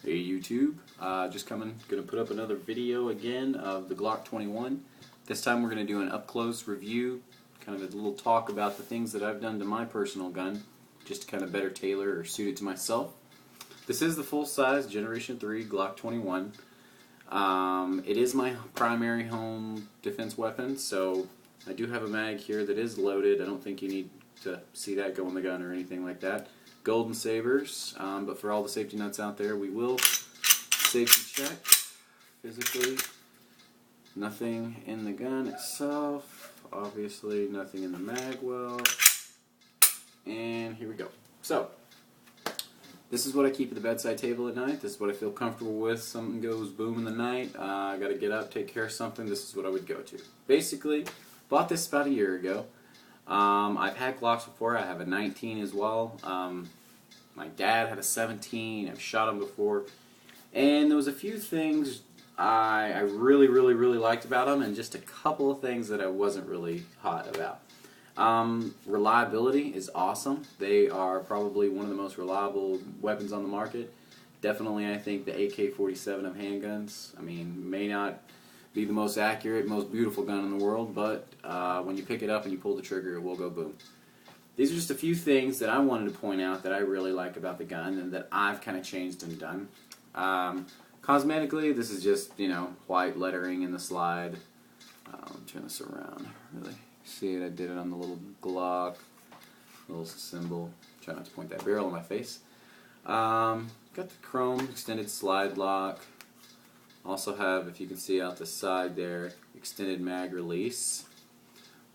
Hey YouTube, gonna put up another video again of the Glock 21. This time we're gonna do an up-close review, kind of a little talk about the things that I've done to my personal gun, just to kind of better tailor or suit it to myself. This is the full-size Generation 3 Glock 21. It is my primary home defense weapon, so I do have a mag here that is loaded. I don't think you need to see that go in the gun or anything like that. Golden sabers, but for all the safety nuts out there, we will safety check physically. Nothing in the gun itself, obviously nothing in the mag well, and here we go. So this is what I keep at the bedside table at night. This is what I feel comfortable with. Something goes boom in the night, I gotta get up, take care of something, this is what I would go to. Basically, bought this about a year ago. I've had Glocks before. I have a 19 as well. My dad had a 17. I've shot them before. And there was a few things I really liked about them, and just a couple of things that I wasn't really hot about. Reliability is awesome. They are probably one of the most reliable weapons on the market. Definitely, I think the AK-47 of handguns. I mean, may not be the most accurate, most beautiful gun in the world, but when you pick it up and you pull the trigger, it will go boom. These are just a few things that I wanted to point out that I really like about the gun and that I've kind of changed and done. Cosmetically, this is just, you know, white lettering in the slide. Turn this around. Really see it? I did it on the little Glock, little symbol. Try not to point that barrel in my face. Got the chrome extended slide lock. Also have, if you can see out the side there, extended mag release.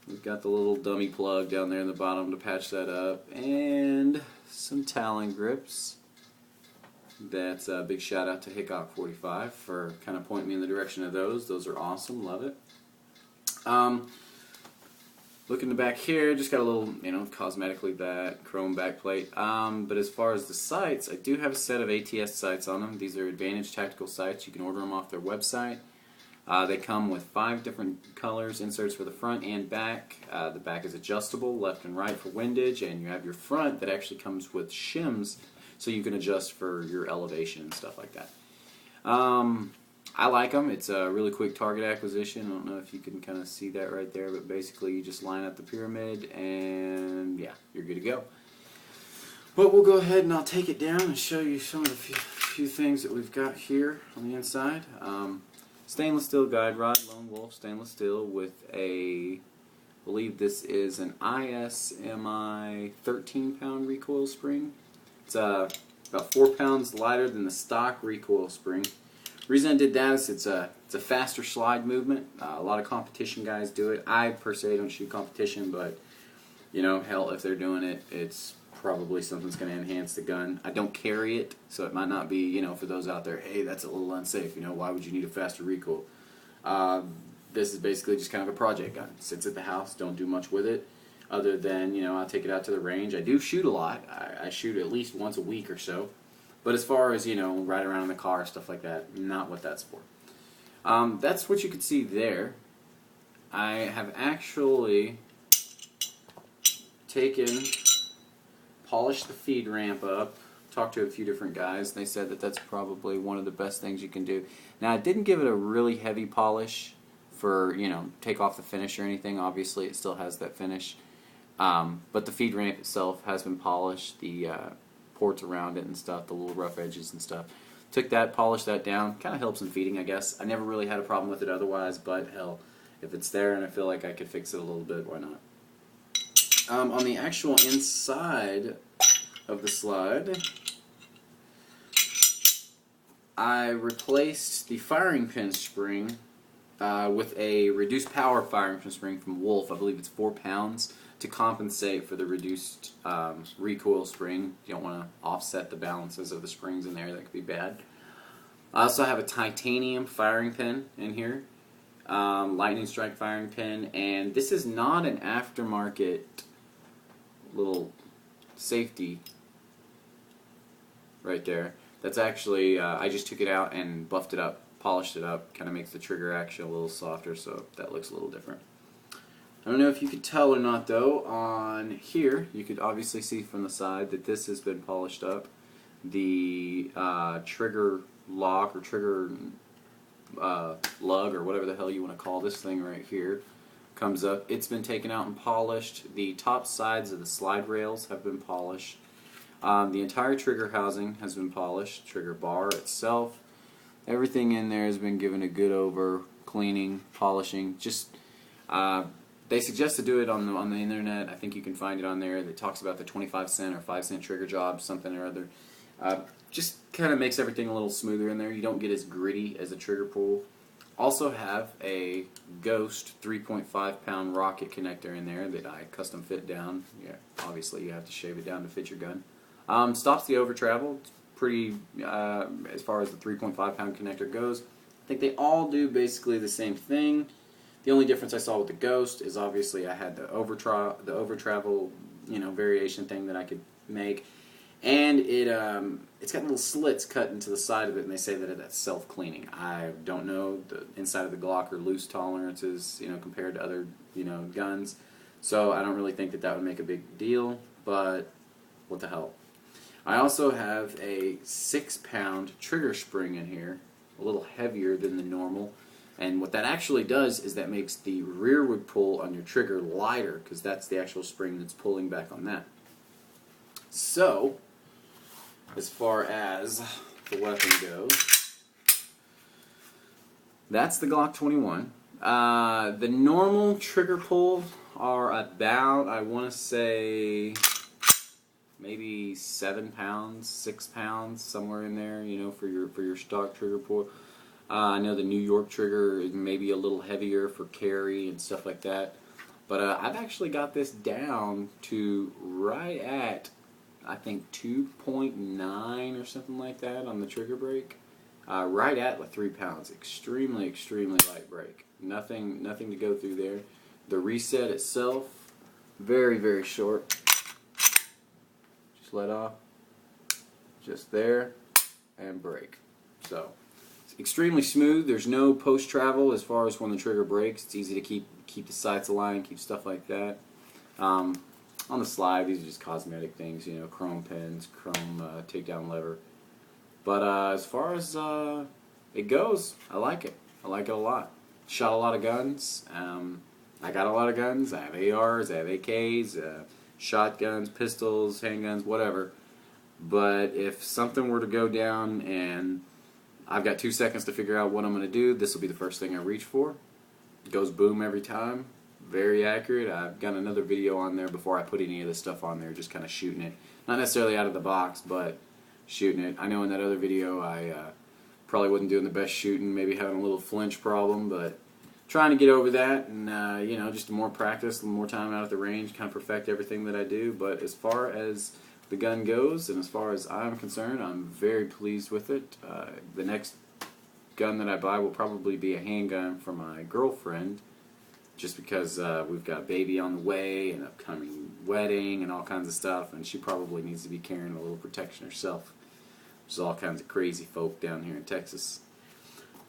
We've got the little dummy plug down there in the bottom to patch that up, and some Talon grips. That's a big shout out to Hickok 45 for kind of pointing me in the direction of those. Those are awesome, love it. Look in the back here, just got a little, you know, cosmetically that chrome backplate. But as far as the sights, I do have a set of ATS sights on them. These are Advantage Tactical sights. You can order them off their website. They come with 5 different colors, inserts for the front and back. The back is adjustable, left and right for windage, and you have your front that actually comes with shims, so you can adjust for your elevation and stuff like that. I like them. It's a really quick target acquisition. I don't know if you can kind of see that right there, but basically you just line up the pyramid and yeah, you're good to go. But we'll go ahead and I'll take it down and show you some of the few things that we've got here on the inside. Stainless steel guide rod, Lone Wolf stainless steel with a, I believe this is an ISMI 13-pound recoil spring. It's about 4 pounds lighter than the stock recoil spring. The reason I did that is it's a faster slide movement. A lot of competition guys do it. I per se don't shoot competition, but you know, hell, if they're doing it, it's probably something that's going to enhance the gun. I don't carry it, so it might not be, you know, for those out there, hey, that's a little unsafe. You know, why would you need a faster recoil? This is basically just kind of a project gun. It sits at the house, don't do much with it, other than, you know, I'll take it out to the range. I do shoot a lot. I shoot at least once a week or so. But as far as, you know, ride around in the car, stuff like that, not what that's for. That's what you can see there. I have actually polished the feed ramp up, talked to a few different guys, and they said that that's probably one of the best things you can do. Now, I didn't give it a really heavy polish for, you know, take off the finish or anything. Obviously, it still has that finish. But the feed ramp itself has been polished. The ports around it and stuff, the little rough edges and stuff. Took that, polished that down. Kind of helps in feeding, I guess. I never really had a problem with it otherwise, but hell, if it's there and I feel like I could fix it a little bit, why not? On the actual inside of the slide, I replaced the firing pin spring with a reduced power firing pin spring from Wolf. I believe it's 4 pounds. To compensate for the reduced recoil spring. You don't want to offset the balances of the springs in there, that could be bad. I also have a titanium firing pin in here, lightning strike firing pin, and this is not an aftermarket little safety right there. That's actually, I just took it out and buffed it up, polished it up, kind of makes the trigger action a little softer, so that looks a little different. I don't know if you could tell or not though, on here you could obviously see from the side that this has been polished up. the trigger lock or trigger lug or whatever the hell you want to call this thing right here comes up. It's been taken out and polished. The top sides of the slide rails have been polished. The entire trigger housing has been polished. Trigger bar itself, everything in there has been given a good over cleaning, polishing. Just they suggest to do it on the internet. I think you can find it on there. That talks about the 25-cent or 5-cent trigger job, something or other. Just kind of makes everything a little smoother in there. You don't get as gritty as a trigger pull. Also have a Ghost 3.5 pound rocket connector in there that I custom fit down. Yeah, obviously you have to shave it down to fit your gun. Stops the over travel. It's pretty as far as the 3.5 pound connector goes. I think they all do basically the same thing. The only difference I saw with the Ghost is obviously I had the over travel, you know, variation thing that I could make, and it's got little slits cut into the side of it, and they say that that's self-cleaning. I don't know the inside of the Glock or loose tolerances, you know, compared to other, you know, guns, so I don't really think that that would make a big deal. But what the hell? I also have a 6-pound trigger spring in here, a little heavier than the normal. And what that actually does is that makes the rearward pull on your trigger lighter, because that's the actual spring that's pulling back on that. So, as far as the weapon goes, that's the Glock 21. The normal trigger pulls are about, I want to say, maybe 7 pounds, 6 pounds, somewhere in there, you know, for your stock trigger pull. I know the New York trigger is maybe a little heavier for carry and stuff like that. But I've actually got this down to right at, I think, 2.9 or something like that on the trigger brake. Right at like 3 pounds. Extremely, extremely light brake. Nothing to go through there. The reset itself, very, very short. Just let off. Just there. And brake. So, extremely smooth. There's no post travel as far as when the trigger breaks. It's easy to keep the sights aligned, keep stuff like that. On the slide, these are just cosmetic things, you know, chrome pins, chrome takedown lever. But as far as it goes, I like it. I like it a lot. Shot a lot of guns. I got a lot of guns. I have ARs, I have AKs, shotguns, pistols, handguns, whatever. But if something were to go down and I've got 2 seconds to figure out what I'm going to do, this will be the first thing I reach for. It goes boom every time. Very accurate. I've got another video on there before I put any of this stuff on there, just kind of shooting it. Not necessarily out of the box, but shooting it. I know in that other video I probably wasn't doing the best shooting, maybe having a little flinch problem, but trying to get over that, and you know, just more practice, more time out at the range, kind of perfect everything that I do. But as far as the gun goes, and as far as I'm concerned, I'm very pleased with it. The next gun that I buy will probably be a handgun for my girlfriend, just because we've got a baby on the way, and upcoming wedding, and all kinds of stuff, and she probably needs to be carrying a little protection herself. There's all kinds of crazy folk down here in Texas.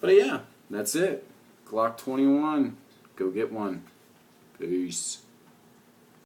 But yeah, that's it. Glock 21. Go get one. Peace.